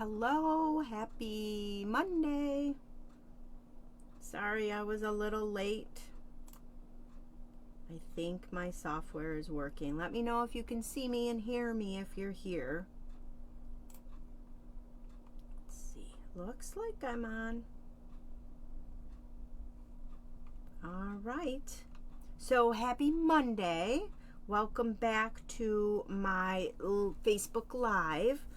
Hello, happy Monday. Sorry I was a little late. I think my software is working. Let me know if you can see me and hear me if you're here. Let's see. Looks like I'm on. All right. So happy Monday. Welcome back to my Facebook Live.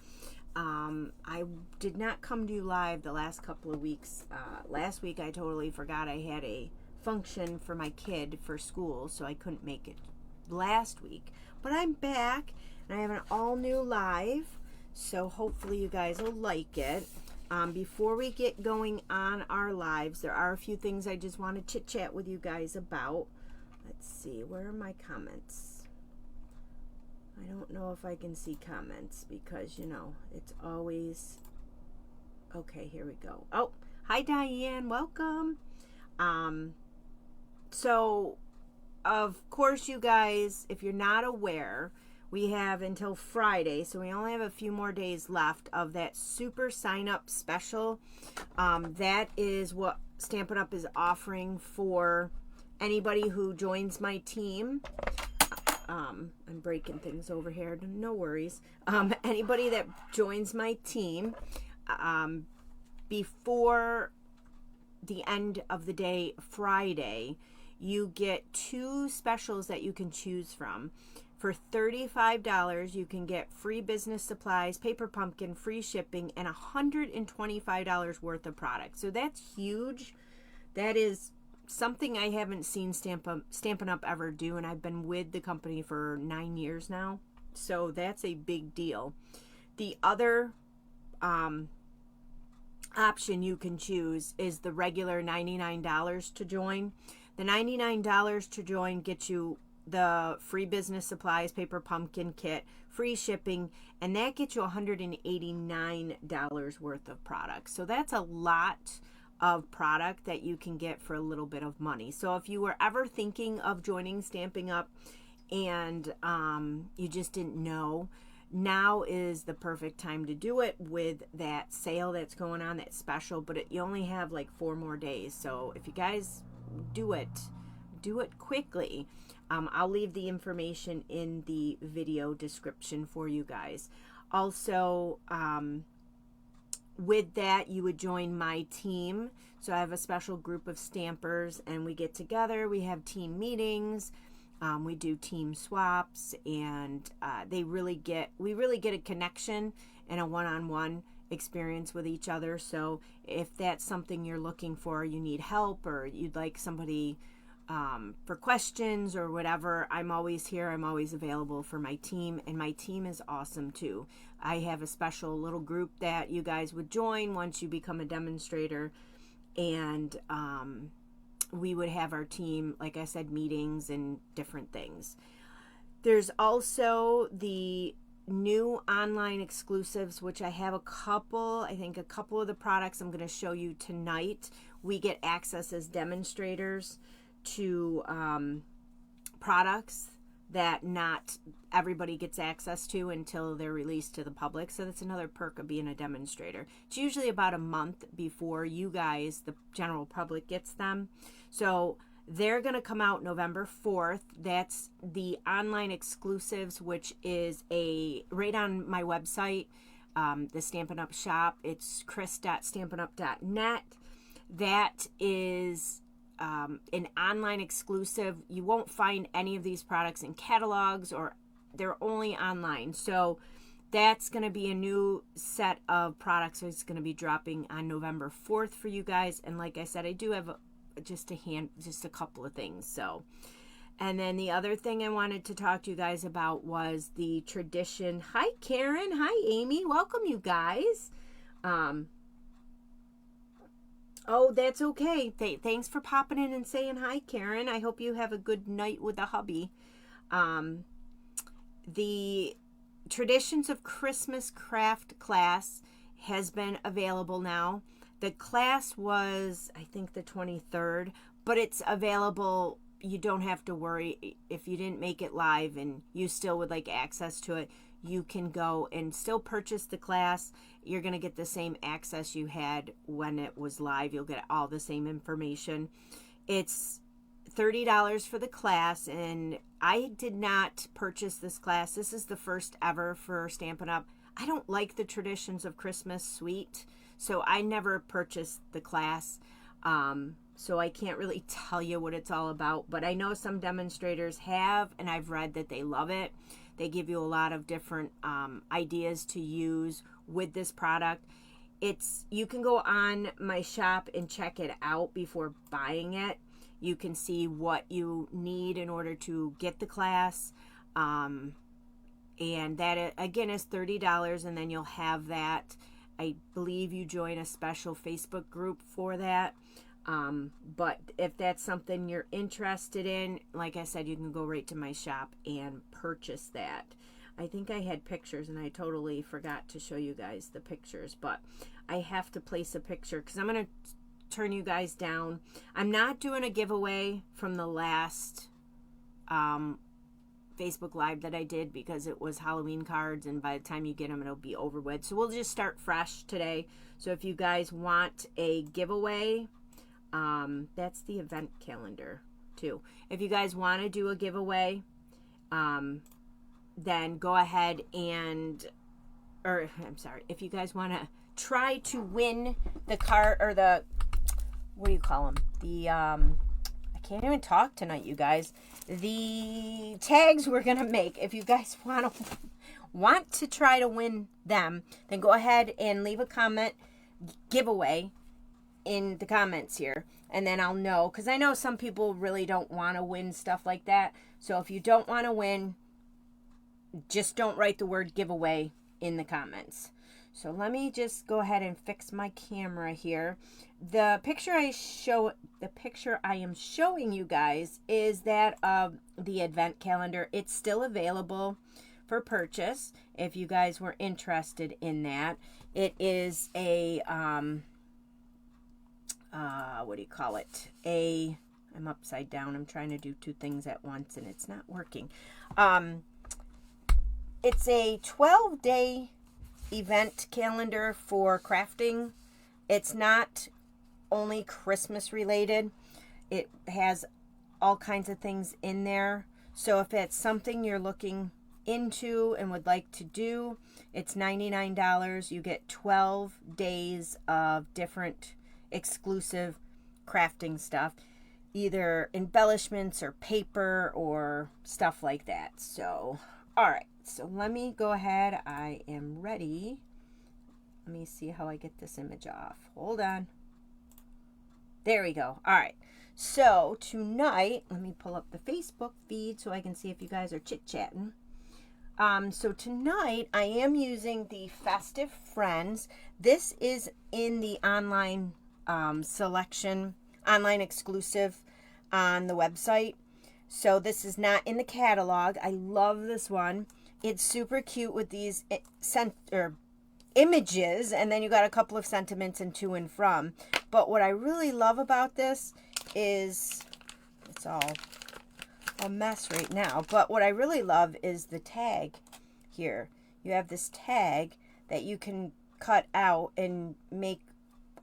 I did not come to you live the last couple of weeks. Last week I totally forgot I had a function for my kid for school, so I couldn't make it last week. But I'm back, and I have an all-new live, so hopefully you guys will like it. Before we get going on our lives, there are a few things I just want to chit-chat with you guys about. Let's see, where are my comments? I don't know if I can see comments because, you know, it's always... Okay, here we go. Oh, hi Diane, welcome. So, of course, you guys, if you're not aware, we have until Friday, so we only have a few more days left of that super sign-up special. That is what Stampin' Up! Is offering for anybody who joins my team. I'm breaking things over here, no worries. Anybody that joins my team before the end of the day Friday, you get two specials that you can choose from. For $35, you can get free business supplies, paper pumpkin, free shipping, and $125 worth of products. So that's huge. That is something I haven't seen Stampin' Up! Ever do, and I've been with the company for 9 years now. So that's a big deal. The other option you can choose is the regular $99 to join. The $99 to join gets you the free business supplies, paper pumpkin kit, free shipping, and that gets you $189 worth of products. So that's a lot of product that you can get for a little bit of money. So if you were ever thinking of joining Stampin' Up! And you just didn't know, now is the perfect time to do it with that sale that's going on, that special. But you only have like 4 more days, so if you guys do it quickly. I'll leave the information in the video description for you guys. Also, with that, you would join my team. So I have a special group of stampers, and we get together, we have team meetings, we do team swaps, and we really get a connection and a one-on-one experience with each other. So if that's something you're looking for, you need help, or you'd like somebody for questions or whatever, I'm always here. I'm always available for my team, and my team is awesome too. I have a special little group that you guys would join once you become a demonstrator, and we would have our team, like I said, meetings and different things. There's also the new online exclusives, which I have a couple. I think a couple of the products I'm going to show you tonight. We get access as demonstrators to products that not everybody gets access to until they're released to the public. So that's another perk of being a demonstrator. It's usually about a month before you guys, the general public, gets them. So they're going to come out November 4th. That's the online exclusives, which is right on my website, the Stampin' Up! Shop. It's chris.stampinup.net. That is an online exclusive. You won't find any of these products in catalogs, or they're only online. So that's going to be a new set of products. So it's going to be dropping on November 4th for you guys. And like I said, I do have just a couple of things. So, and then the other thing I wanted to talk to you guys about was the tradition. Hi Karen, hi Amy, welcome you guys. Oh, that's okay. Thanks for popping in and saying hi, Karen. I hope you have a good night with the hubby. The Traditions of Christmas craft class has been available now. The class was, I think, the 23rd, but it's available. You don't have to worry if you didn't make it live and you still would like access to it. you can go and still purchase the class. You're going to get the same access you had when it was live. You'll get all the same information. It's $30 for the class, and I did not purchase this class. This is the first ever for Stampin' Up. I don't like the traditions of Christmas suite, so I never purchased the class. So I can't really tell you what it's all about, but I know some demonstrators have, and I've read that they love it. They give you a lot of different ideas to use with this product. You can go on my shop and check it out before buying it. You can see what you need in order to get the class. And that, again, is $30, and then you'll have that. I believe you join a special Facebook group for that. But if that's something you're interested in, like I said, you can go right to my shop and purchase that. I think I had pictures, and I totally forgot to show you guys the pictures, but I have to place a picture because I'm going to turn you guys down. I'm not doing a giveaway from the last Facebook Live that I did because it was Halloween cards, and by the time you get them, it'll be over with. So we'll just start fresh today. So if you guys want a giveaway, that's the event calendar too. If you guys want to do a giveaway, then go ahead and, if you guys want to try to win the card, or the, what do you call them? I can't even talk tonight, you guys. The tags we're going to make. If you guys want to try to win them, then go ahead and leave a comment giveaway in the comments here, and then I'll know, because I know some people really don't want to win stuff like that. So if you don't want to win, just don't write the word giveaway in the comments. So let me just go ahead and fix my camera here. The picture I am showing you guys is that of the advent calendar. It's still available for purchase if you guys were interested in that. It is a what do you call it? I'm upside down. I'm trying to do two things at once and it's not working. It's a 12-day event calendar for crafting. It's not only Christmas related. It has all kinds of things in there. So if it's something you're looking into and would like to do, it's $99. You get 12 days of different exclusive crafting stuff, either embellishments or paper or stuff like that. So, all right. So let me go ahead. I am ready. Let me see how I get this image off. Hold on. There we go. All right. So tonight, let me pull up the Facebook feed so I can see if you guys are chit-chatting. So tonight, I am using the Festive Friends. This is in the online selection, online exclusive on the website. So this is not in the catalog. I love this one. It's super cute with these images, and then you got a couple of sentiments and to and from. But what I really love about this is, it's all a mess right now, but what I really love is the tag here. You have this tag that you can cut out and make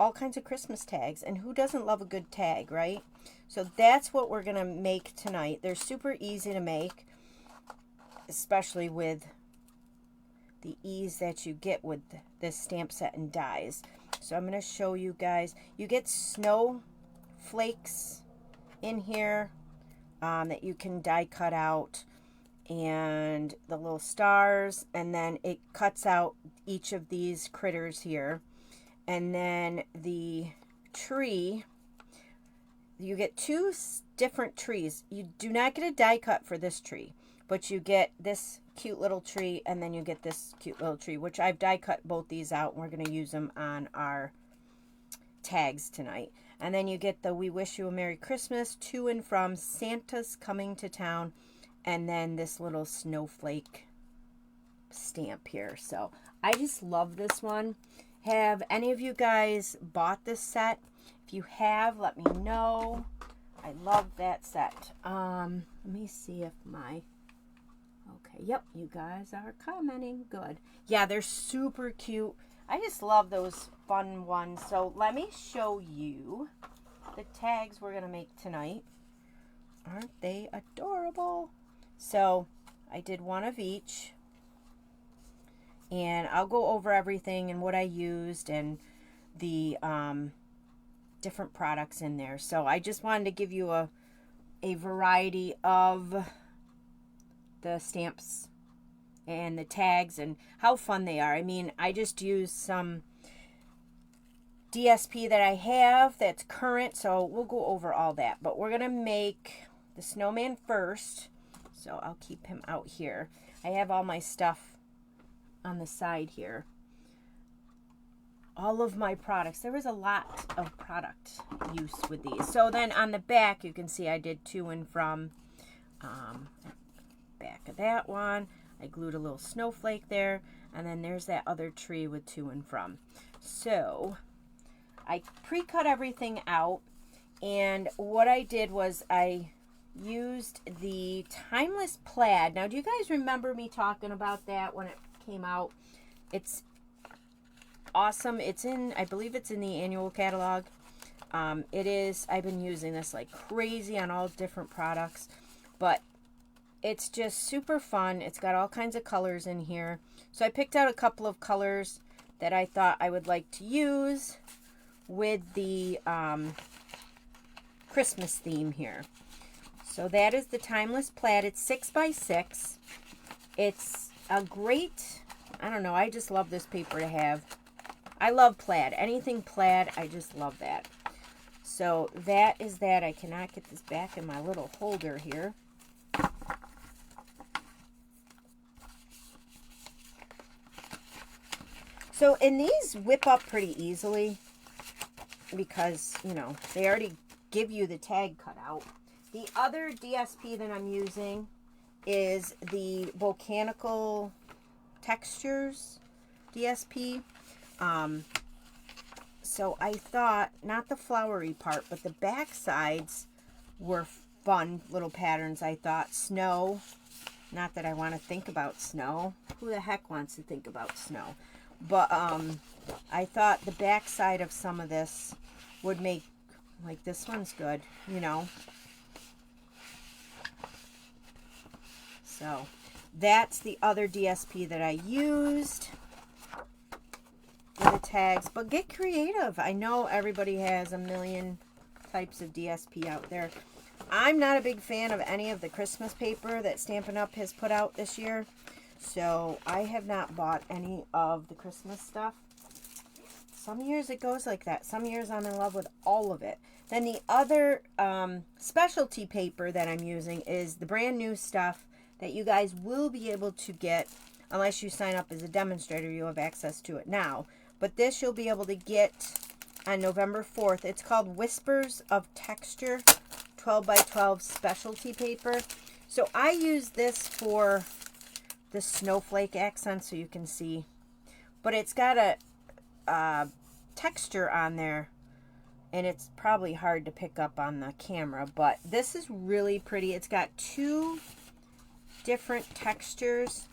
all kinds of Christmas tags, and who doesn't love a good tag, right? So that's what we're gonna make tonight. They're super easy to make, especially with the ease that you get with this stamp set and dies. So I'm going to show you guys. You get snowflakes in here that you can die cut out, and the little stars, and then it cuts out each of these critters here. And then the tree, you get two different trees. You do not get a die cut for this tree, but you get this cute little tree, and then you get this cute little tree, which I've die cut both these out, and we're going to use them on our tags tonight. And then you get the We Wish You a Merry Christmas, to and from, Santa's Coming to Town, and then this little snowflake stamp here. So I just love this one. Have any of you guys bought this set? If you have, let me know. I love that set. Let me see if my, okay, Yep, you guys are commenting. Good. Yeah, they're super cute. I just love those fun ones. So let me show you the tags we're going to make tonight. Aren't they adorable? So I did one of each. And I'll go over everything and what I used and the different products in there. So I just wanted to give you a variety of the stamps and the tags and how fun they are. I mean, I just used some DSP that I have that's current, so we'll go over all that. But we're going to make the snowman first, so I'll keep him out here. I have all my stuff on the side here. All of my products. There was a lot of product use with these. So then on the back, you can see I did to and from. Back of that one, I glued a little snowflake there, and then there's that other tree with to and from. So I pre-cut everything out, and what I did was I used the Timeless Plaid. Now, do you guys remember me talking about that when it came out? It's awesome. It's in, I believe it's in the annual catalog. It is, I've been using this like crazy on all different products, but it's just super fun. It's got all kinds of colors in here. So I picked out a couple of colors that I thought I would like to use with the Christmas theme here. So that is the Timeless Plaid. It's 6x6. It's a great, I don't know, I just love this paper to have. I love plaid. Anything plaid, I just love that. So that is that. I cannot get this back in my little holder here. So, and these whip up pretty easily because, you know, they already give you the tag cut out. The other DSP that I'm using is the Botanical Textures DSP. So I thought, not the flowery part, but the back sides were fun little patterns. I thought snow, not that I want to think about snow. Who the heck wants to think about snow? But I thought the back side of some of this would make, like this one's good, you know. So that's the other DSP that I used for the tags. But get creative. I know everybody has a million types of DSP out there. I'm not a big fan of any of the Christmas paper that Stampin' Up! Has put out this year. So I have not bought any of the Christmas stuff. Some years it goes like that. Some years I'm in love with all of it. Then the other specialty paper that I'm using is the brand new stuff that you guys will be able to get unless you sign up as a demonstrator. You'll have access to it now. But this you'll be able to get on November 4th. It's called Whispers of Texture 12x12 specialty paper. So I use this for the snowflake accent so you can see. But it's got a texture on there, and it's probably hard to pick up on the camera, but this is really pretty. It's got two different textures.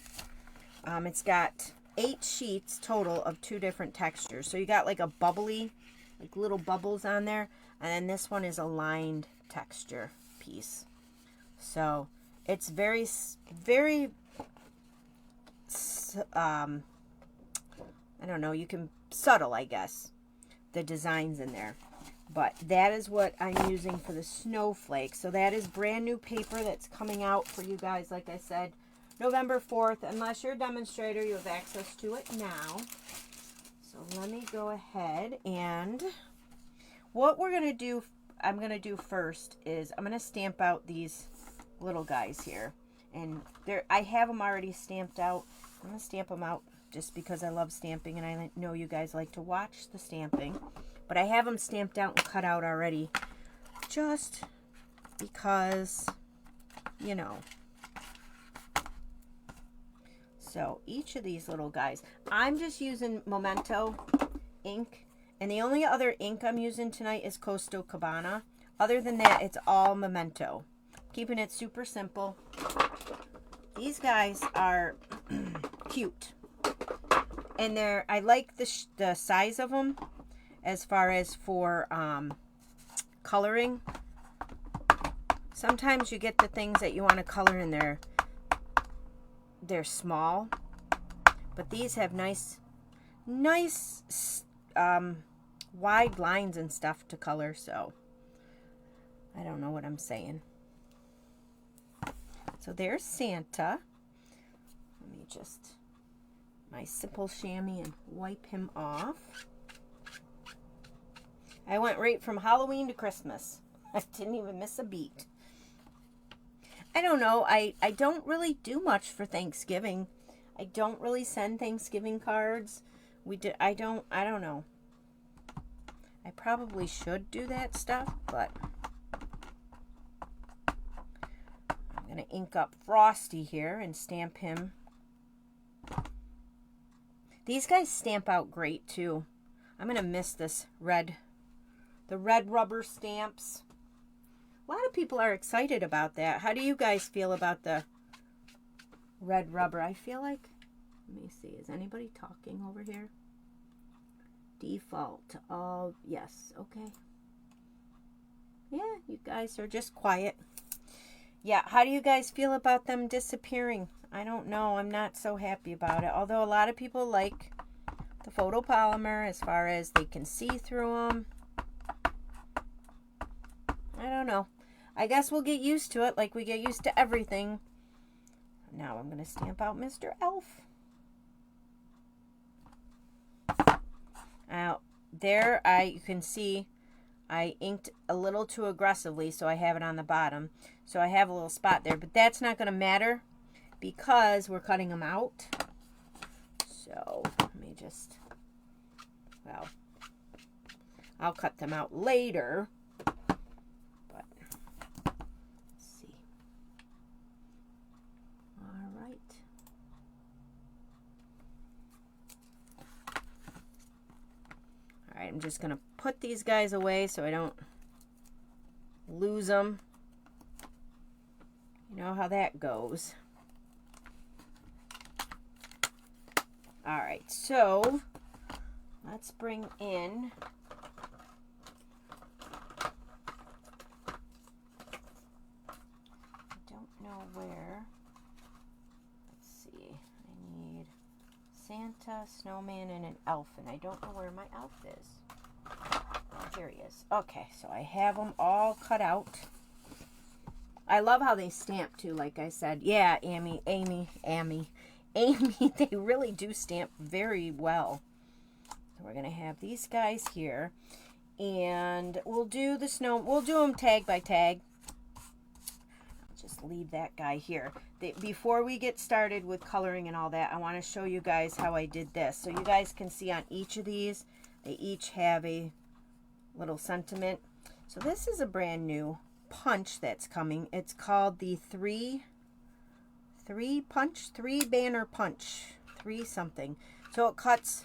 It's got 8 sheets total of 2 different textures. So you got like a bubbly, like little bubbles on there, and then this one is a lined texture piece. So it's very I don't know, you can subtle, I guess, the designs in there. But that is what I'm using for the snowflake. So that is brand new paper that's coming out for you guys, like I said, November 4th. Unless you're a demonstrator, you have access to it now. So let me go ahead, and what we're going to do, I'm going to do first is I'm going to stamp out these little guys here. And I have them already stamped out. I'm going to stamp them out just because I love stamping, and I know you guys like to watch the stamping. But I have them stamped out and cut out already just because, you know. So each of these little guys, I'm just using Memento ink. And the only other ink I'm using tonight is Coastal Cabana. Other than that, it's all Memento. Keeping it super simple. These guys are cute. And I like the size of them as far as for coloring. Sometimes you get the things that you want to color and they're small. But these have nice wide lines and stuff to color, so I don't know what I'm saying. So there's Santa. Let me just, my simple chamois, and wipe him off. I went right from Halloween to Christmas. I didn't even miss a beat. I don't know. I don't really do much for Thanksgiving. I don't really send Thanksgiving cards. I don't know. I probably should do that stuff, but I'm going to ink up Frosty here and stamp him. These guys stamp out great too. I'm going to miss the red rubber stamps. A lot of people are excited about that. How do you guys feel about the red rubber? I feel like, let me see, is anybody talking over here? Default. Oh, yes. Okay. Yeah, you guys are just quiet. Yeah, how do you guys feel about them disappearing? I don't know. I'm not so happy about it. Although a lot of people like the photopolymer as far as they can see through them. I don't know. I guess we'll get used to it like we get used to everything. Now I'm going to stamp out Mr. Elf. Now, there you can see I inked a little too aggressively, so I have it on the bottom. So I have a little spot there, but that's not going to matter because we're cutting them out. So let me just, well, I'll cut them out later. But let's see. All right. All right, I'm just going to put these guys away so I don't lose them. You know how that goes. All right, so let's bring in I don't know where. Let's see. I need Santa, snowman, and an elf, and I don't know where my elf is. Oh, here he is. Okay, so I have them all cut out. I love how they stamp too, like I said. Yeah, Amy, they really do stamp very well. So we're gonna have these guys here, and we'll do them tag by tag. I'll just leave that guy here. Before we get started with coloring and all that, I want to show you guys how I did this. So you guys can see on each of these, they each have a little sentiment. So this is a brand new punch that's coming. It's called the three banner punch, three something. So it cuts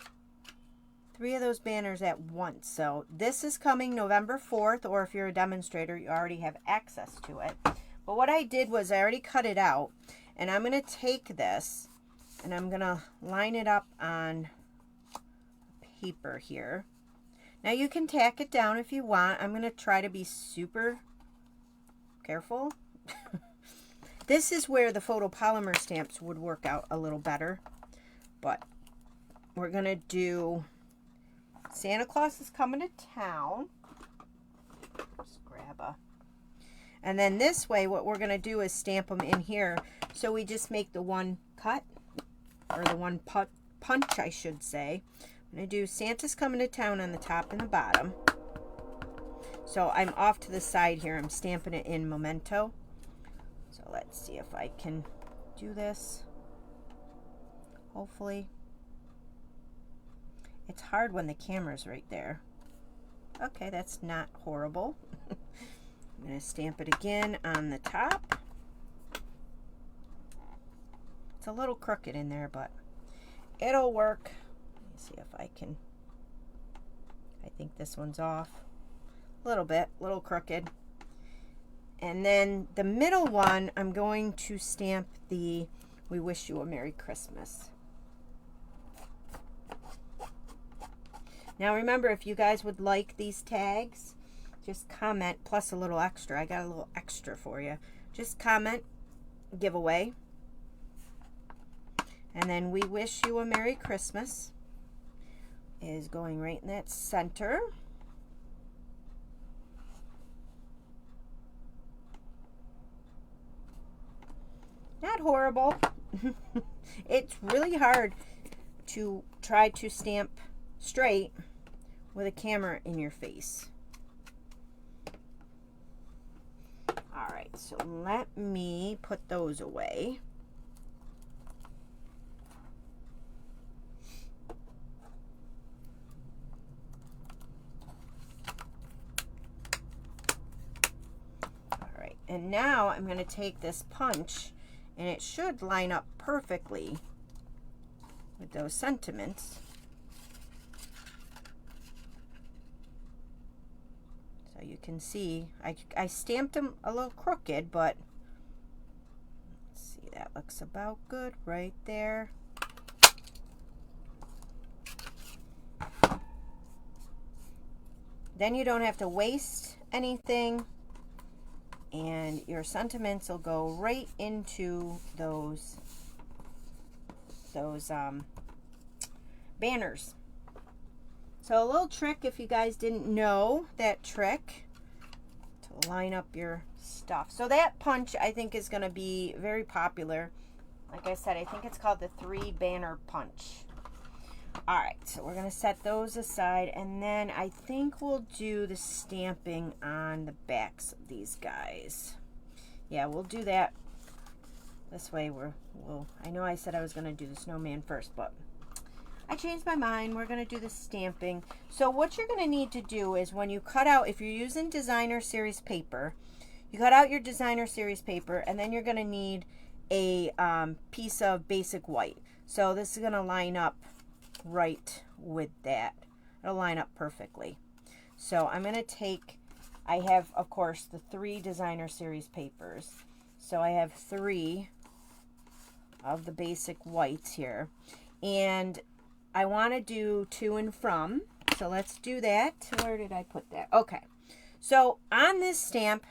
3 of those banners at once. So this is coming November 4th, or if you're a demonstrator, you already have access to it. But what I did was I already cut it out, and I'm going to take this and I'm going to line it up on paper here. Now you can tack it down if you want. I'm going to try to be super careful. This is where the photopolymer stamps would work out a little better. But we're going to do Santa Claus is coming to town. Just grab a... And then this way, what we're going to do is stamp them in here. So we just make the one cut, or the one punch, I should say. I'm going to do Santa's coming to town on the top and the bottom. So I'm off to the side here. I'm stamping it in Memento. So let's see if I can do this. Hopefully. It's hard when the camera's right there. Okay, that's not horrible. I'm going to stamp it again on the top. It's a little crooked in there, but it'll work. Let me see if I can. I think this one's off. A little bit, a little crooked. And then the middle one, I'm going to stamp the We wish you a Merry Christmas. Now remember, if you guys would like these tags, just comment, plus a little extra. I got a little extra for you. Just comment, giveaway. And then we wish you a Merry Christmas is going right in that center. Not horrible. It's really hard to try to stamp straight with a camera in your face. All right, so let me put those away. All right, and now I'm going to take this punch, and it should line up perfectly with those sentiments. So you can see, I stamped them a little crooked, but let's see, that looks about good right there. Then you don't have to waste anything, and your sentiments will go right into those banners. So a little trick, if you guys didn't know that trick, to line up your stuff. So that punch, I think, is going to be very popular. Like I said, I think it's called the 3-banner punch. All right, so we're going to set those aside, and then I think we'll do the stamping on the backs of these guys. Yeah, we'll do that this way. I know I said I was going to do the snowman first, but I changed my mind. We're going to do the stamping. So what you're going to need to do is, when you cut out, if you're using designer series paper, you cut out your designer series paper, and then you're going to need a piece of basic white. So this is going to line up right with that. It'll line up perfectly. So I'm going to take, I have, of course, the 3 designer series papers. So I have 3 of the basic whites here. And I want to do to and from. So let's do that. Where did I put that? Okay. So on this stamp,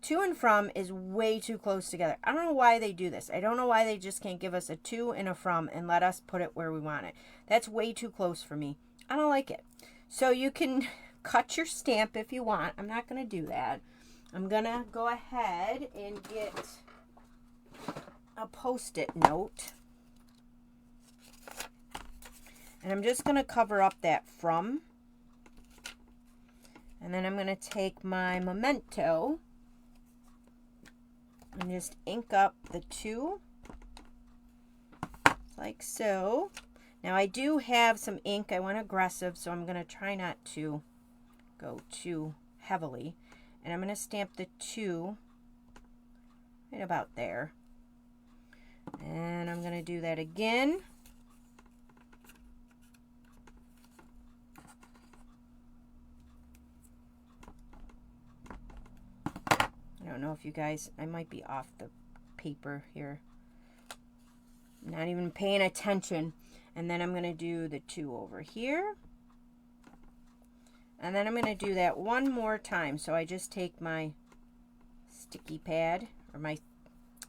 to and from is way too close together. I don't know why they do this. I don't know why they just can't give us a to and a from and let us put it where we want it. That's way too close for me. I don't like it. So you can cut your stamp if you want. I'm not going to do that. I'm going to go ahead and get a Post-it note. And I'm just going to cover up that from. And then I'm going to take my memento and just ink up the 2 like so. Now I do have some ink. I went aggressive, so I'm going to try not to go too heavily. And I'm going to stamp the 2 right about there. And I'm going to do that again. I don't know if you guys, I might be off the paper here. Not even paying attention. And then I'm going to do the 2 over here. And then I'm going to do that one more time. So I just take my sticky pad, or my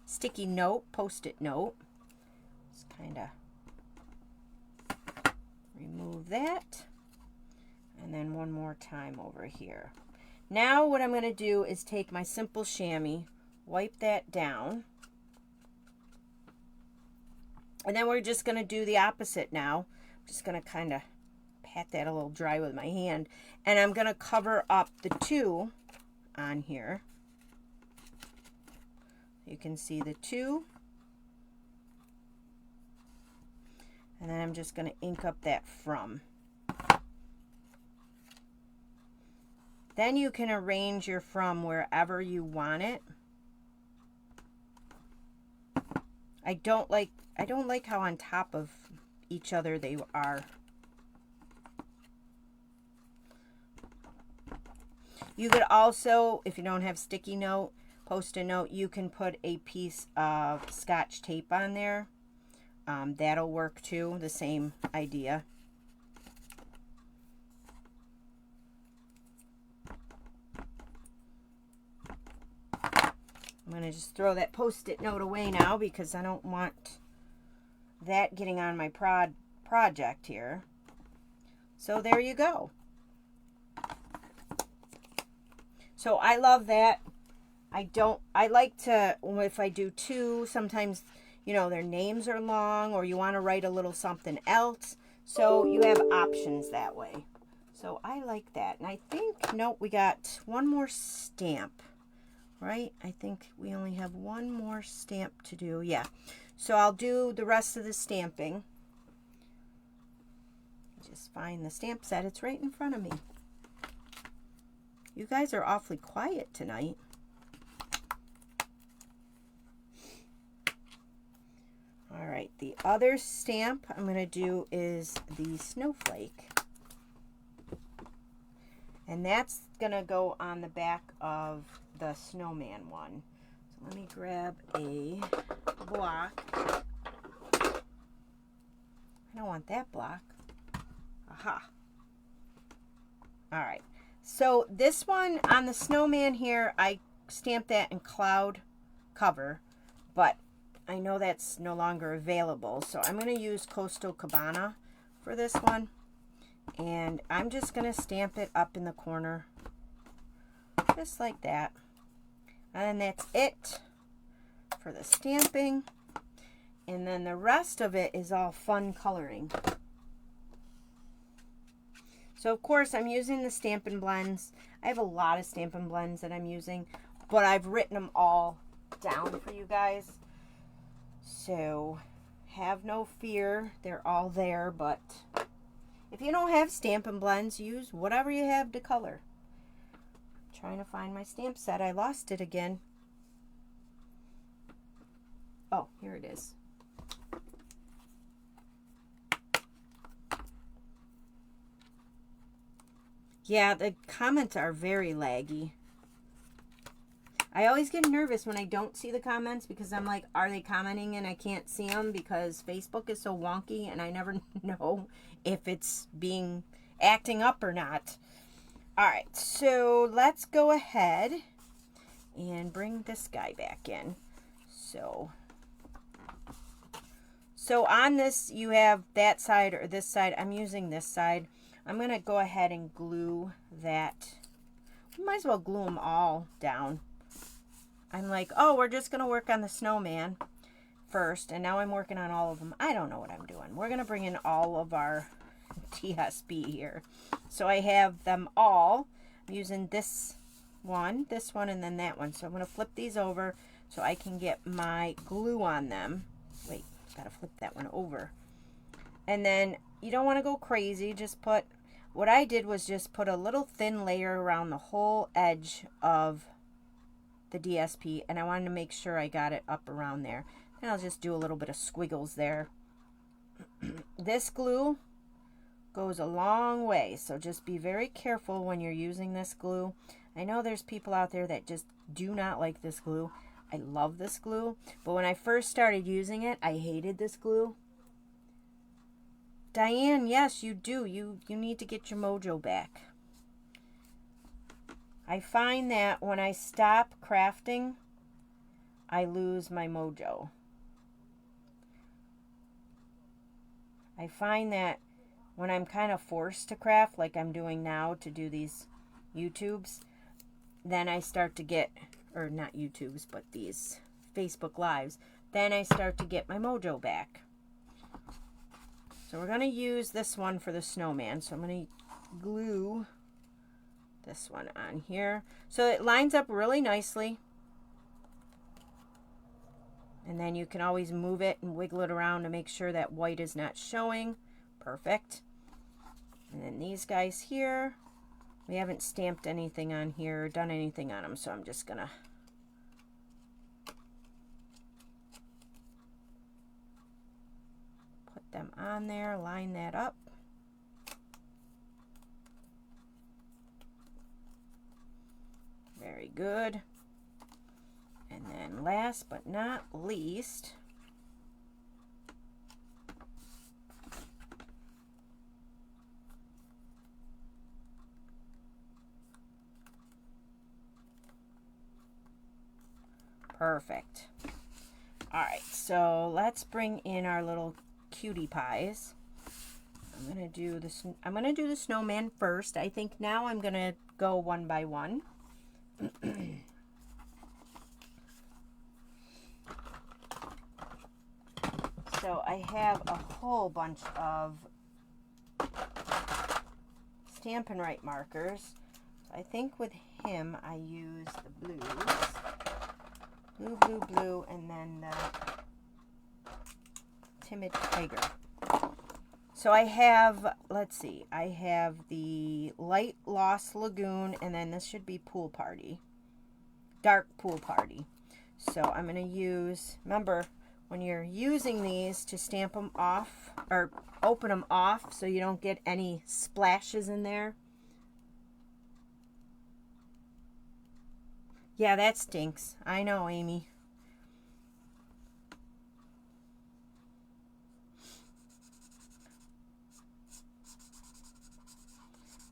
sticky note, Post-it note. Just kind of remove that. And then one more time over here. Now what I'm going to do is take my simple chamois, wipe that down. And then we're just going to do the opposite now. I'm just going to kind of pat that a little dry with my hand. And I'm going to cover up the 2 on here. You can see the 2. And then I'm just going to ink up that from. Then you can arrange your from wherever you want it. I don't like how on top of each other they are. You could also, if you don't have sticky note, Post-it note, you can put a piece of Scotch tape on there. That'll work too, the same idea. I'm going to just throw that Post-it note away now because I don't want that getting on my project here. So there you go. So I love that. I like to, if I do two, sometimes, you know, their names are long or you want to write a little something else. So you have options that way. So I like that. And I think, nope, we got one more stamp, right? I think we only have one more stamp to do. Yeah. So I'll do the rest of the stamping. Just find the stamp set. It's right in front of me. You guys are awfully quiet tonight. All right, the other stamp I'm going to do is the snowflake. And that's going to go on the back of the snowman one. So let me grab a block. I don't want that block. Aha. All right. So this one on the snowman here, I stamped that in cloud cover, but I know that's no longer available. So I'm going to use Coastal Cabana for this one. And I'm just going to stamp it up in the corner. Just like that. And that's it for the stamping. And then the rest of it is all fun coloring. So of course I'm using the Stampin' Blends. I have a lot of Stampin' Blends that I'm using, but I've written them all down for you guys. So have no fear, they're all there, but if you don't have Stampin' Blends, use whatever you have to color. I'm trying to find my stamp set. I lost it again. Oh, here it is. Yeah, the comments are very laggy. I always get nervous when I don't see the comments because I'm like, are they commenting and I can't see them because Facebook is so wonky and I never know if it's acting up or not. All right, so let's go ahead and bring this guy back in. So on this, you have that side or this side. I'm using this side. I'm going to go ahead and glue that. We might as well glue them all down. I'm like, oh, we're just going to work on the snowman first, and now I'm working on all of them. I don't know what I'm doing. We're going to bring in all of our TSP here. So I have them all. I'm using this one, and then that one. So I'm going to flip these over so I can get my glue on them. Wait, got to flip that one over. And then you don't want to go crazy. Just put, what I did was just put a little thin layer around the whole edge of the DSP, and I wanted to make sure I got it up around there. And I'll just do a little bit of squiggles there. This glue goes a long way, so just be very careful when you're using this glue. I know there's people out there that just do not like this glue. I love this glue, but when I first started using it, I hated this glue. Diane, yes, you do. You need to get your mojo back. I find that when I stop crafting, I lose my mojo. I find that when I'm kind of forced to craft, like I'm doing now to do these YouTubes, then I start to get, or not YouTubes, but these Facebook Lives, then I start to get my mojo back. So we're going to use this one for the snowman. So I'm going to glue this one on here. So it lines up really nicely. And then you can always move it and wiggle it around to make sure that white is not showing. Perfect. And then these guys here, we haven't stamped anything on here or done anything on them. So I'm just going to them on there, line that up. Very good. And then last but not least, perfect. All right, so let's bring in our little cutie pies. I'm gonna do this. I'm gonna do the snowman first. I think now I'm gonna go one by one. So I have a whole bunch of Stampin' Up markers. I think with him I use the blues. Blue, blue, blue, and then the Timid Tiger. So I have, let's see, I have the Light Lost Lagoon, and then this should be Pool Party. Dark Pool Party. So I'm going to use, remember, when you're using these to stamp them off, or open them off so you don't get any splashes in there. Yeah, that stinks. I know, Amy.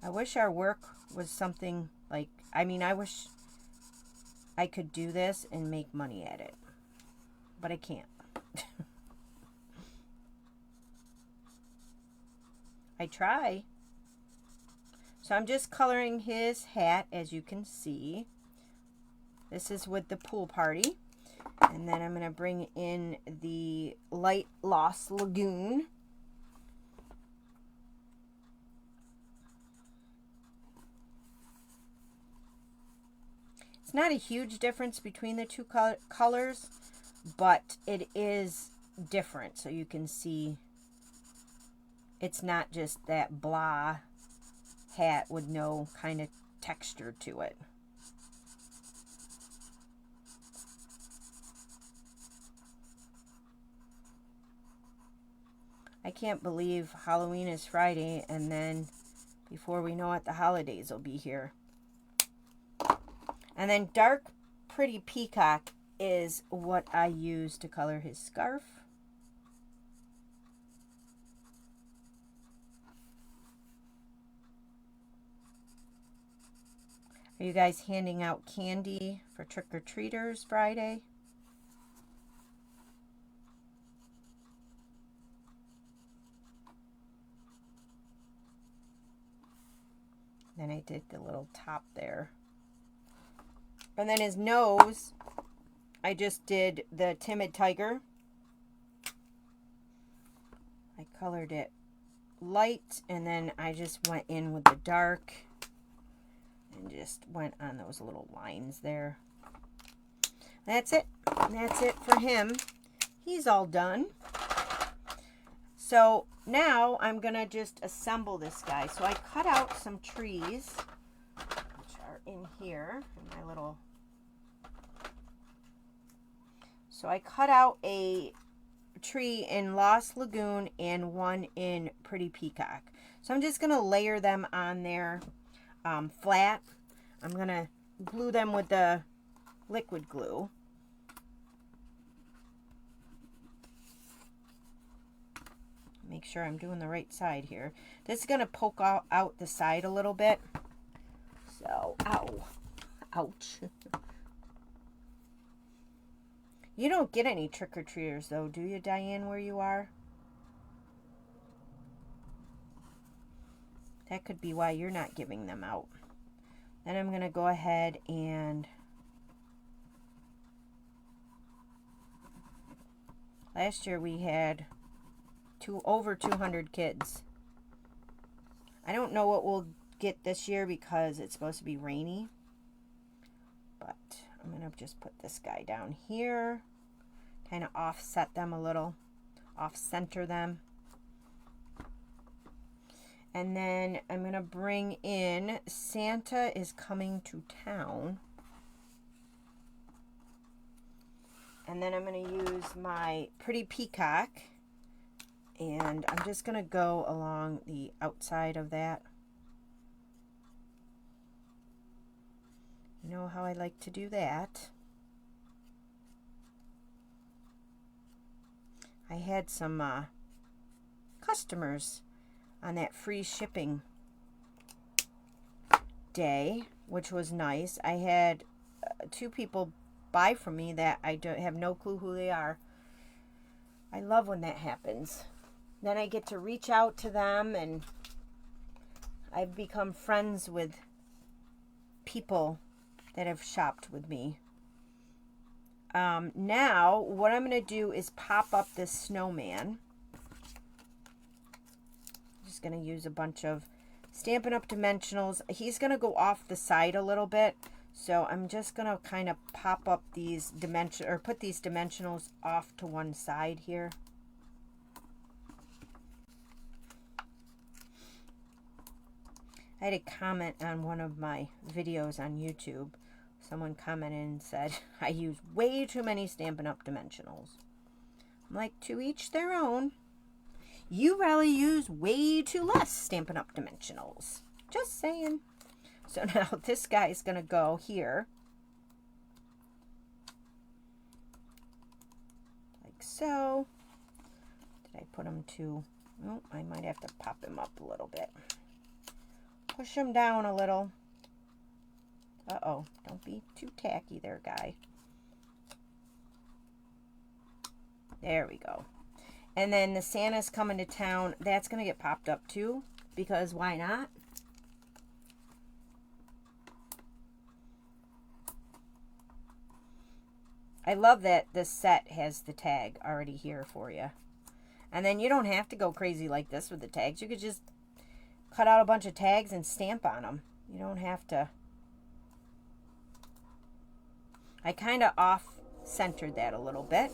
I wish our work was something like, I mean, I wish I could do this and make money at it, but I can't. I try. So I'm just coloring his hat, as you can see. This is with the Pool Party. And then I'm going to bring in the Light Lost Lagoon. It's not a huge difference between the two colors, but it is different. So you can see it's not just that blah hat with no kind of texture to it. I can't believe Halloween is Friday, and then before we know it, the holidays will be here. And then Dark Pretty Peacock is what I use to color his scarf. Are you guys handing out candy for trick-or-treaters Friday? Then I did the little top there. And then his nose, I just did the Timid Tiger. I colored it light, and then I just went in with the dark and just went on those little lines there. That's it. That's it for him. He's all done. So now I'm going to just assemble this guy. So I cut out some trees, which are in here, in my little... So I cut out a tree in Lost Lagoon and one in Pretty Peacock. So I'm just going to layer them on there flat. I'm going to glue them with the liquid glue. Make sure I'm doing the right side here. This is going to poke out the side a little bit. So, ow. Ouch. You don't get any trick-or-treaters, though, do you, Diane, where you are? That could be why you're not giving them out. Then I'm going to go ahead and... Last year we had over 200 kids. I don't know what we'll get this year because it's supposed to be rainy. But I'm going to just put this guy down here. Kind of offset them a little. Off-center them. And then I'm going to bring in Santa is Coming to Town. And then I'm going to use my Pretty Peacock. And I'm just going to go along the outside of that. You know how I like to do that. I had some customers on that free shipping day, which was nice. I had 2 people buy from me that I don't have no clue who they are. I love when that happens. Then I get to reach out to them, and I've become friends with people that have shopped with me. Now, what I'm going to do is pop up this snowman. I'm just going to use a bunch of Stampin' Up! Dimensionals. He's going to go off the side a little bit, so I'm just going to kind of pop up these put these dimensionals off to one side here. I had a comment on one of my videos on YouTube. Someone commented and said, I use way too many Stampin' Up! Dimensionals. I'm like, to each their own. You really use way too less Stampin' Up! Dimensionals. Just saying. So now this guy's going to go here. Like so. Did I put him to... Oh, I might have to pop him up a little bit. Push him down a little. Uh-oh, don't be too tacky there, guy. There we go. And then the Santa's coming to town. That's going to get popped up too, because why not? I love that this set has the tag already here for you. And then you don't have to go crazy like this with the tags. You could just cut out a bunch of tags and stamp on them. You don't have to. I kind of off-centered that a little bit.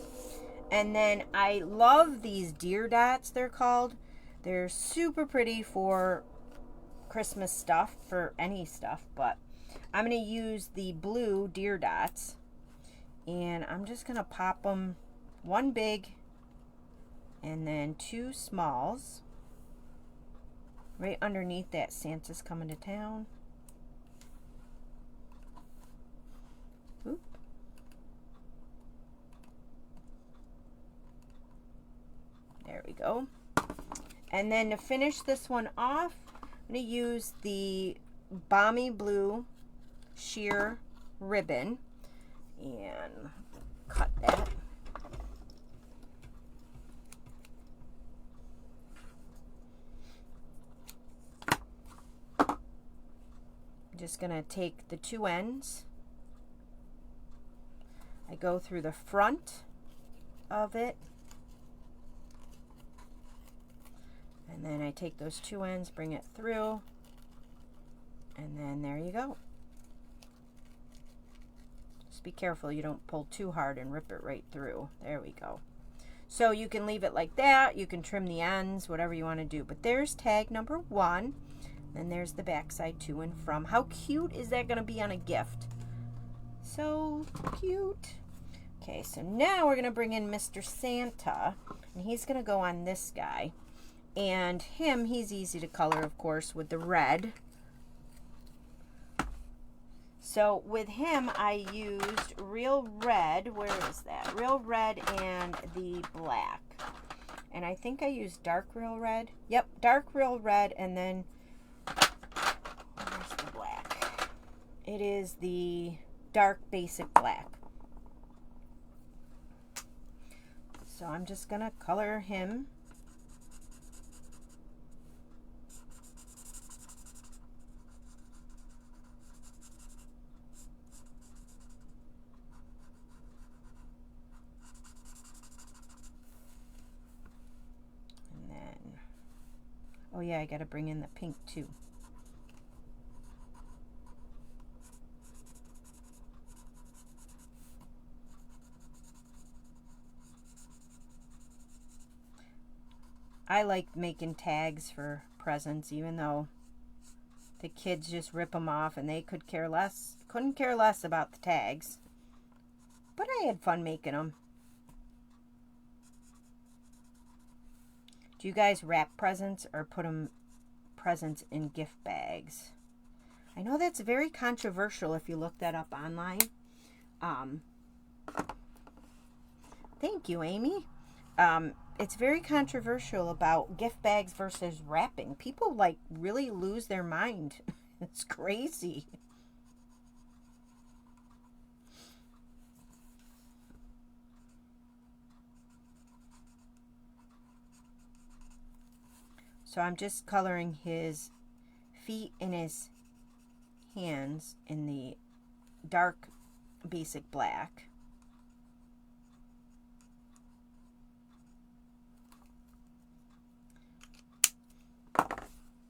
And then I love these deer dots, they're called. They're super pretty for Christmas stuff, for any stuff. But I'm going to use the blue deer dots. And I'm just going to pop them, one big and then 2 smalls. Right underneath that Santa's coming to town. Oop. There we go. And then to finish this one off, I'm going to use the Balmy Blue sheer ribbon and cut that. Just going to take the 2 ends. I go through the front of it. And then I take those 2 ends, bring it through. And then there you go. Just be careful you don't pull too hard and rip it right through. There we go. So you can leave it like that. You can trim the ends, whatever you want to do. But there's tag number 1. And there's the back side to and from. How cute is that going to be on a gift? So cute. Okay, so now we're going to bring in Mr. Santa. And he's going to go on this guy. And him, he's easy to color, of course, with the red. So with him, I used Real Red. Where is that? Real Red and the black. And I think I used Dark Real Red. Yep, Dark Real Red and then... Where's the black? It is the dark basic black. So I'm just going to color him. And then, oh yeah, I got to bring in the pink too. I like making tags for presents, even though the kids just rip them off and they couldn't care less about the tags. But I had fun making them. Do you guys wrap presents or put presents in gift bags? I know that's very controversial if you look that up online. Thank you, Amy. it's very controversial about gift bags versus wrapping. People like really lose their mind. It's crazy. So I'm just coloring his feet and his hands in the dark basic black.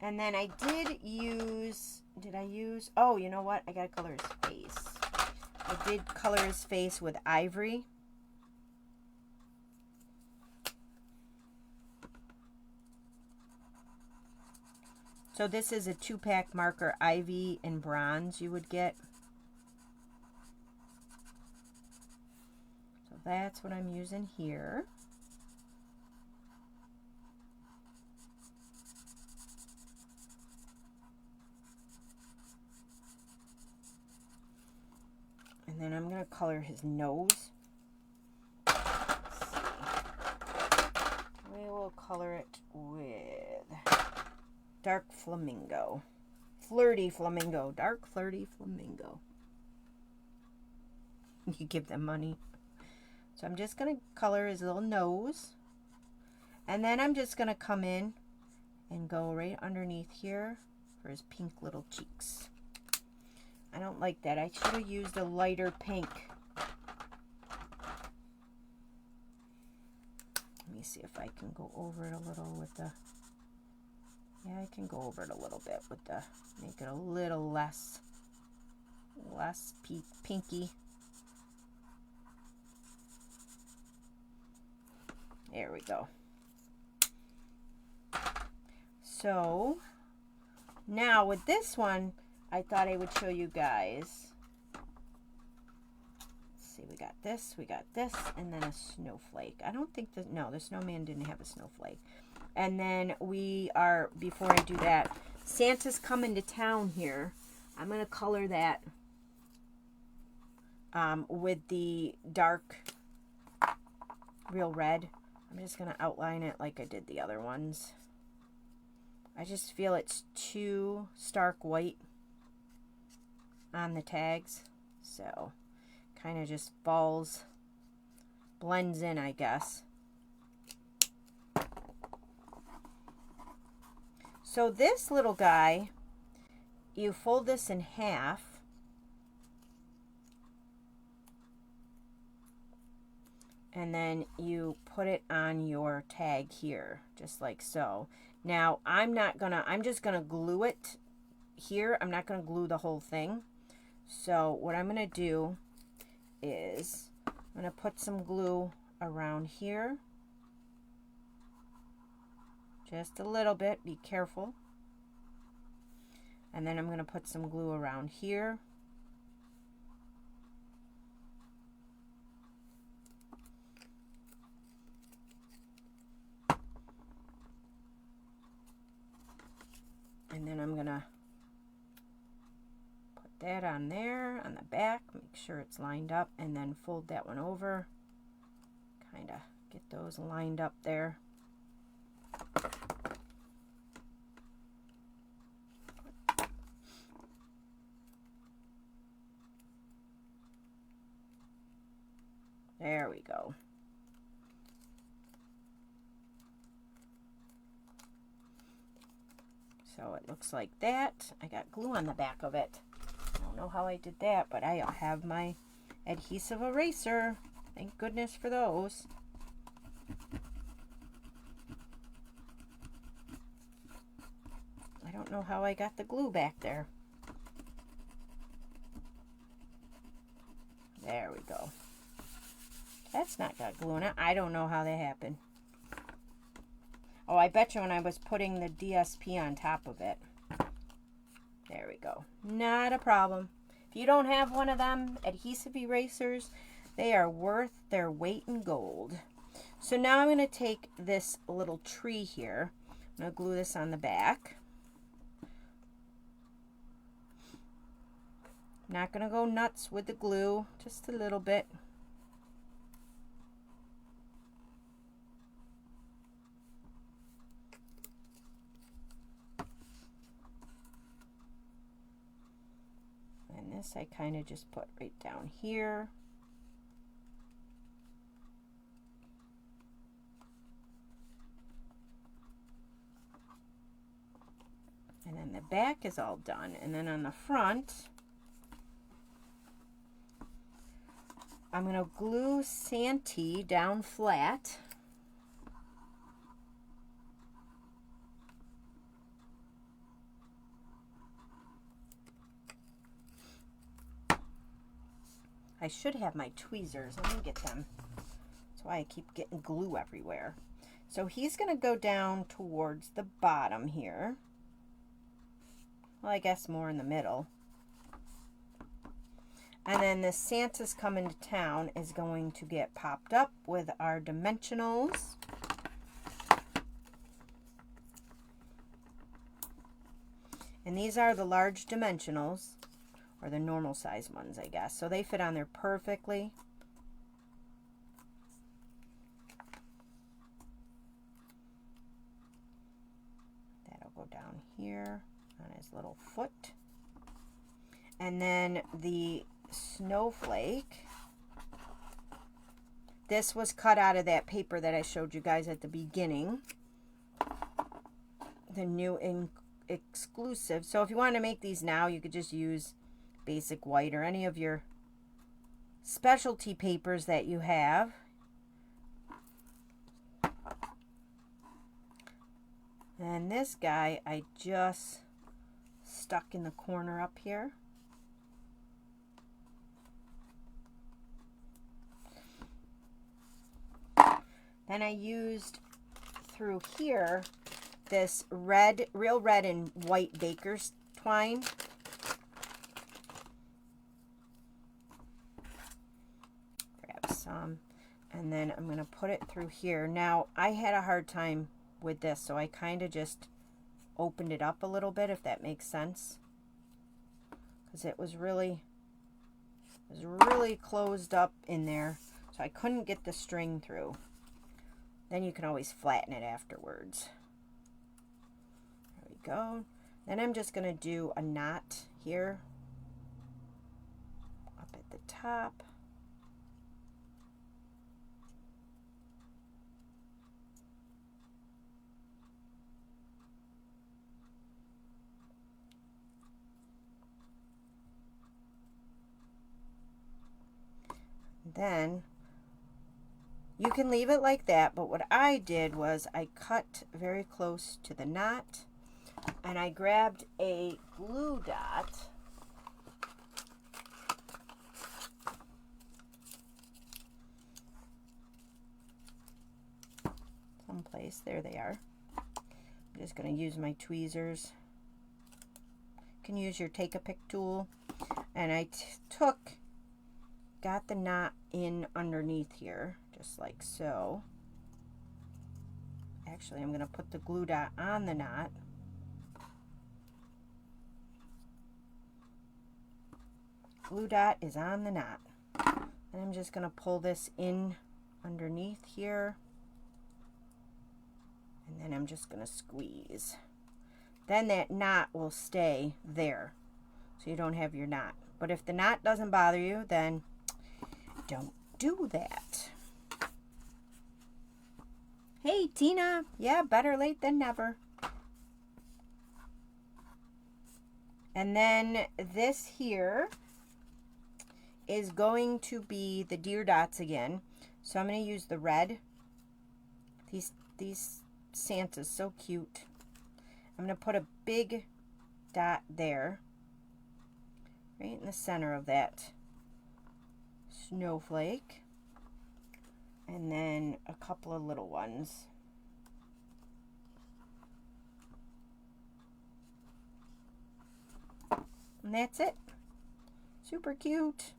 And then I oh, you know what? I gotta color his face. I did color his face with ivory. So this is a 2-pack marker, Ivy and Bronze you would get. So that's what I'm using here. And then I'm going to color his nose. Let's see. We will color it with dark flamingo. Flirty flamingo. Dark flirty flamingo. You give them money. So I'm just going to color his little nose. And then I'm just going to come in and go right underneath here for his pink little cheeks. I don't like that. I should have used a lighter pink. Let me see if I can go over it a little with the... Yeah, I can go over it a little bit with the... Make it a little less pinky. There we go. So, now with this one, I thought I would show you guys. Let's see, we got this, and then a snowflake. I don't think that, no, the snowman didn't have a snowflake. And then we are, before I do that, Santa's coming to town here. I'm going to color that with the dark Real Red. I'm just going to outline it like I did the other ones. I just feel it's too stark white on the tags, so kind of just blends in, I guess. So this little guy, you fold this in half, and then you put it on your tag here, just like so. Now I'm just gonna glue it here. I'm not gonna glue the whole thing. So what I'm going to do is I'm going to put some glue around here. Just a little bit. Be careful. And then I'm going to put some glue around here. And then I'm going to that on there on the back, make sure it's lined up, and then fold that one over, kind of get those lined up there. There we go. So it looks like that. I got glue on the back of it. I don't know how I did that, but I have my adhesive eraser. Thank goodness for those. I don't know how I got the glue back there. There we go. That's not got glue in it. I don't know how that happened. Oh, I bet you when I was putting the DSP on top of it. There we go. Not a problem. If you don't have one of them adhesive erasers, they are worth their weight in gold. So now I'm going to take this little tree here. I'm going to glue this on the back. Not going to go nuts with the glue, just a little bit. this I kind of just put right down here. And then the back is all done. And then on the front, I'm going to glue Santee down flat. I should have my tweezers. Let me get them. That's why I keep getting glue everywhere. So he's going to go down towards the bottom here. Well, I guess more in the middle. And then the Santa's Coming to Town is going to get popped up with our dimensionals. And these are the large dimensionals, or the normal size ones, I guess. So they fit on there perfectly. That'll go down here on his little foot. And then the snowflake, this was cut out of that paper that I showed you guys at the beginning, the new exclusive. So if you want to make these now, you could just use basic white or any of your specialty papers that you have. And this guy I just stuck in the corner up here. Then I used through here this red, real red and white baker's twine. Grab some, and then I'm going to put it through here. Now, I had a hard time with this, so I kind of just opened it up a little bit, if that makes sense, because it was really closed up in there, so I couldn't get the string through. Then you can always flatten it afterwards. There we go. Then I'm just going to do a knot here up at the top. Then you can leave it like that, but what I did was I cut very close to the knot, and I grabbed a glue dot someplace. There they are. I'm just going to use my tweezers. You can use your take-a-pick tool, and I got the knot in underneath here, just like so. Actually, I'm going to put the glue dot on the knot. Glue dot is on the knot. And I'm just going to pull this in underneath here. And then I'm just going to squeeze. Then that knot will stay there, so you don't have your knot. But if the knot doesn't bother you, then don't do that. Hey, Tina. Yeah, better late than never. And then this here is going to be the deer dots again. So I'm going to use the red. These Santa's so cute. I'm going to put a big dot there, right in the center of that snowflake, and then a couple of little ones. And that's it. Super cute.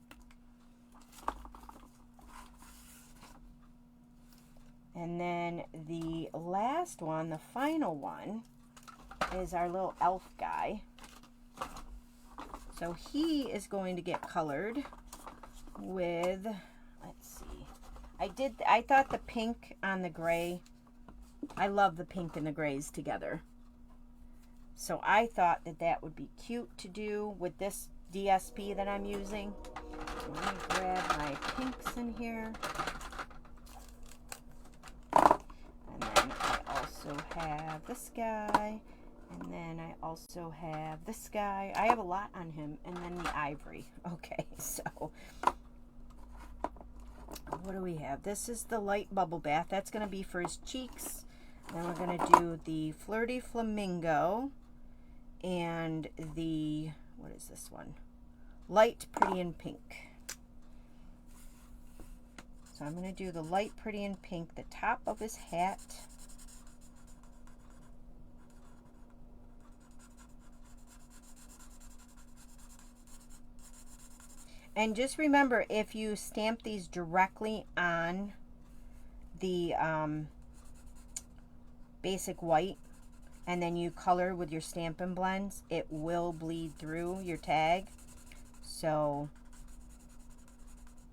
And then the last one, the final one, is our little elf guy. So he is going to get colored with, let's see, I thought the pink on the gray, I love the pink and the grays together. So I thought that would be cute to do with this DSP that I'm using. Let me grab my pinks in here. And then I also have this guy. And then I also have this guy. I have a lot on him. And then the ivory. Okay, so what do we have? This is the light bubble bath. That's going to be for his cheeks. Then we're going to do the Flirty Flamingo and the, what is this one? Light Pretty in Pink. So I'm going to do the Light Pretty in Pink, the top of his hat. And just remember, if you stamp these directly on the basic white and then you color with your Stampin' Blends, it will bleed through your tag. So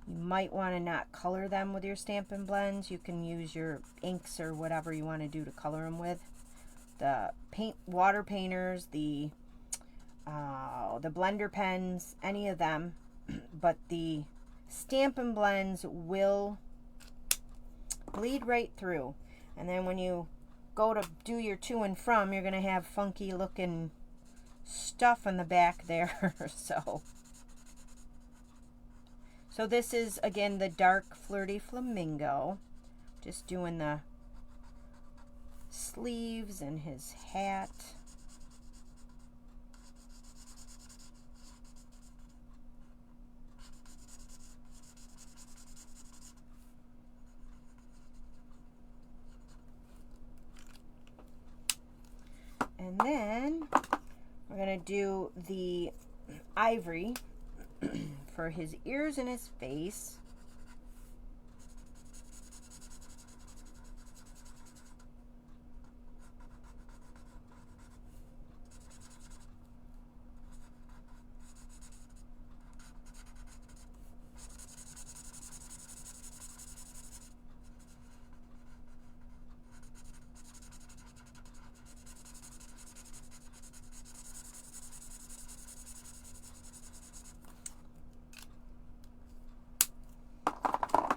you might want to not color them with your Stampin' Blends. You can use your inks or whatever you want to do to color them with. The water painters, the blender pens, any of them. But the Stampin' Blends will bleed right through. And then when you go to do your to and from, you're going to have funky looking stuff in the back there. So this is, again, the dark Flirty Flamingo. Just doing the sleeves and his hat. And then we're going to do the ivory for his ears and his face.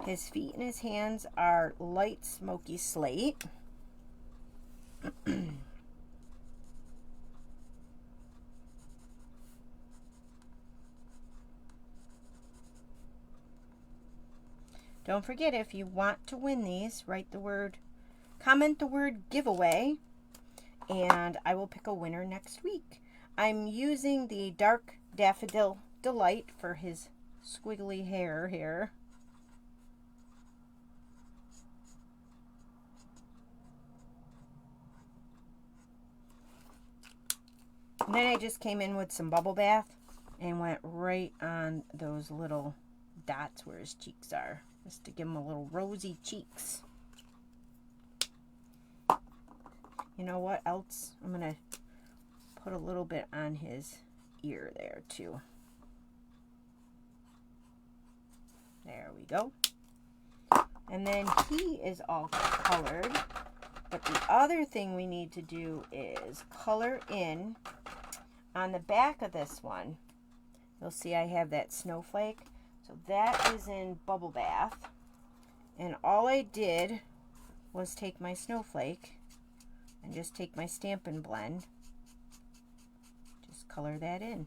His feet and his hands are light smoky slate. Don't forget, if you want to win these, comment the word giveaway, and I will pick a winner next week. I'm using the Dark Daffodil Delight for his squiggly hair here. And then I just came in with some bubble bath and went right on those little dots where his cheeks are, just to give him a little rosy cheeks. You know what else? I'm going to put a little bit on his ear there too. There we go. And then he is all colored. But the other thing we need to do is color in on the back of this one. You'll see I have that snowflake. So that is in Bubble Bath. And all I did was take my snowflake and just take my Stampin' Blend. Just color that in.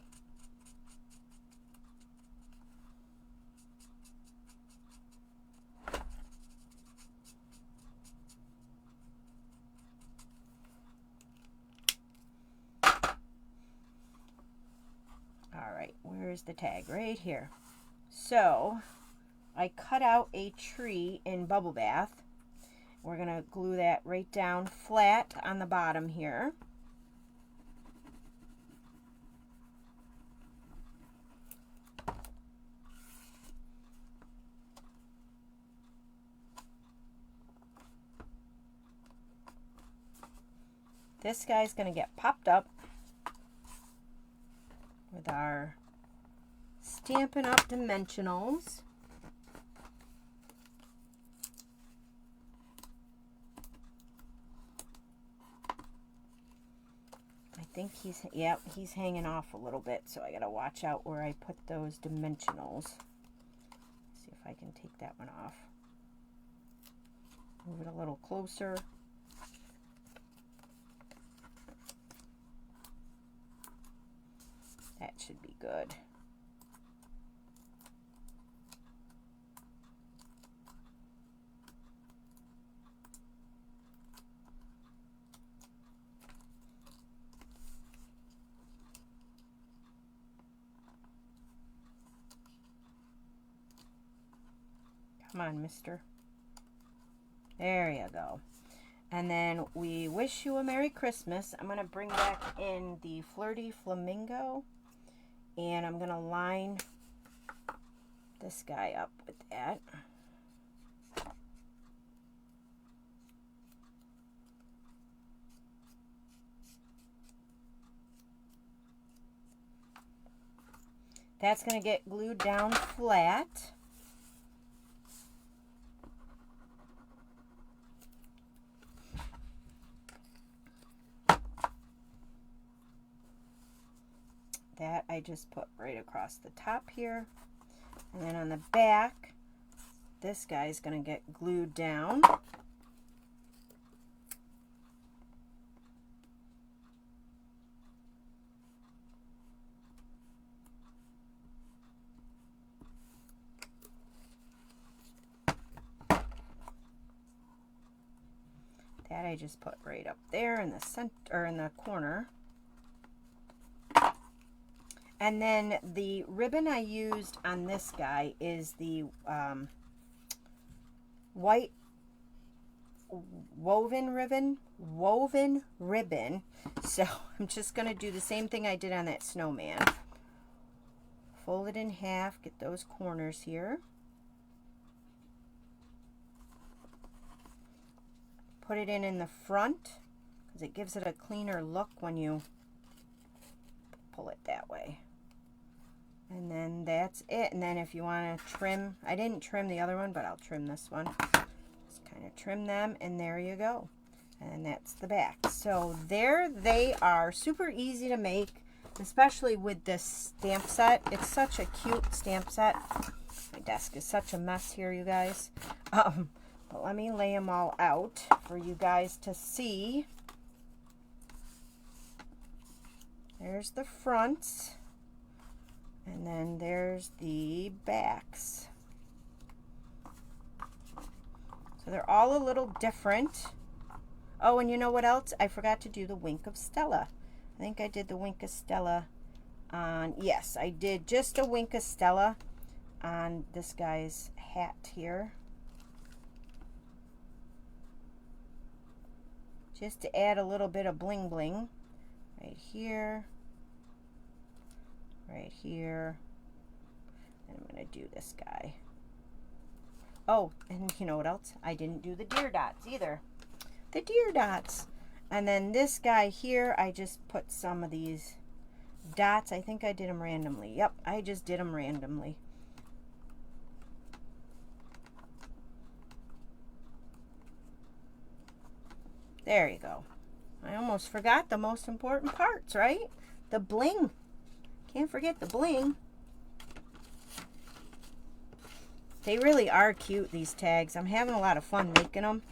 Alright, where's the tag? Right here. So, I cut out a tree in Bubble Bath. We're going to glue that right down flat on the bottom here. This guy's going to get popped up with our Stampin' Up! Dimensionals. I think he's hanging off a little bit, so I gotta watch out where I put those dimensionals. See if I can take that one off. Move it a little closer. That should be good. Come on, mister. There you go. And then we wish you a Merry Christmas. I'm going to bring back in the Flirty Flamingo. And I'm going to line this guy up with that. That's going to get glued down flat. That I just put right across the top here. And then on the back, this guy's going to get glued down. That I just put right up there in the center, or in the corner. And then the ribbon I used on this guy is the white woven ribbon. So I'm just going to do the same thing I did on that snowman. Fold it in half, get those corners here. Put it in the front because it gives it a cleaner look when you pull it that way. And then that's it. And then if you want to trim, I didn't trim the other one, but I'll trim this one. Just kind of trim them, and there you go. And that's the back. So there they are. Super easy to make, especially with this stamp set. It's such a cute stamp set. My desk is such a mess here, you guys. But let me lay them all out for you guys to see. There's the fronts. And then there's the backs. So they're all a little different. Oh, and you know what else? I forgot to do the Wink of Stella. I think I did the Wink of Stella on, yes, I did just a Wink of Stella on this guy's hat here. Just to add a little bit of bling bling right here. Right here. And I'm going to do this guy. Oh, and you know what else? I didn't do the deer dots either. The deer dots. And then this guy here, I just put some of these dots. I think I did them randomly. Yep, I just did them randomly. There you go. I almost forgot the most important parts, right? The bling. Can't forget the bling. They really are cute, these tags. I'm having a lot of fun making them.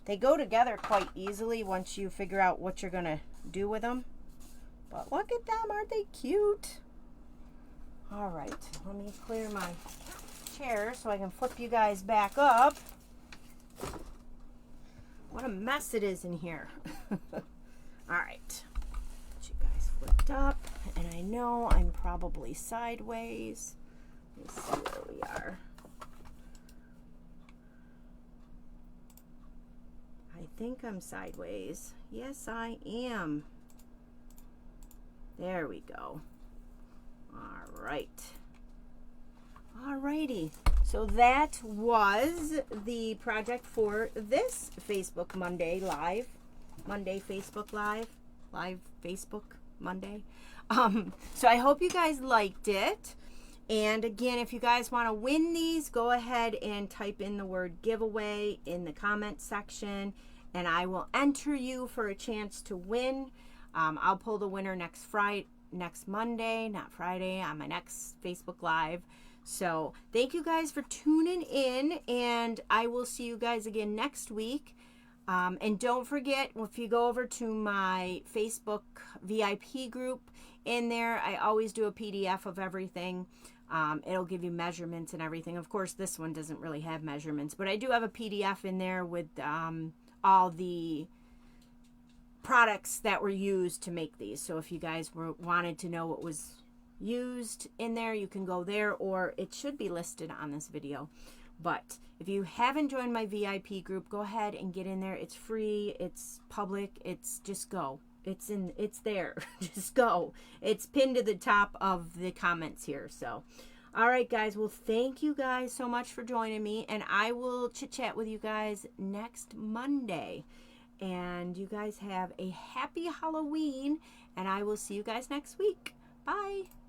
They go together quite easily once you figure out what you're going to do with them. But look at them. Aren't they cute? All right. Let me clear my chair so I can flip you guys back up. What a mess it is in here. All right. Get you guys flipped up. And I know I'm probably sideways. Let's see where we are. I think I'm sideways. Yes, I am. There we go. All right. Alrighty. So that was the project for this Facebook Monday Live. Monday Facebook Live. Live Facebook Monday. So I hope you guys liked it. And again, if you guys want to win these, go ahead and type in the word giveaway in the comment section, and I will enter you for a chance to win. I'll pull the winner next Monday, not Friday, on my next Facebook Live. So thank you guys for tuning in, and I will see you guys again next week. And don't forget, if you go over to my Facebook VIP group, in there I always do a PDF of everything. It'll give you measurements and everything. Of course, this one doesn't really have measurements, but I do have a PDF in there with all the products that were used to make these. So if you guys wanted to know what was used in there, you can go there, or it should be listed on this video. But if you haven't joined my VIP group, go ahead and get in there. It's free, it's public, it's just go. It's there. Just go. It's pinned to the top of the comments here. So, all right, guys. Well, thank you guys so much for joining me, and I will chit-chat with you guys next Monday. And you guys have a happy Halloween, and I will see you guys next week. Bye.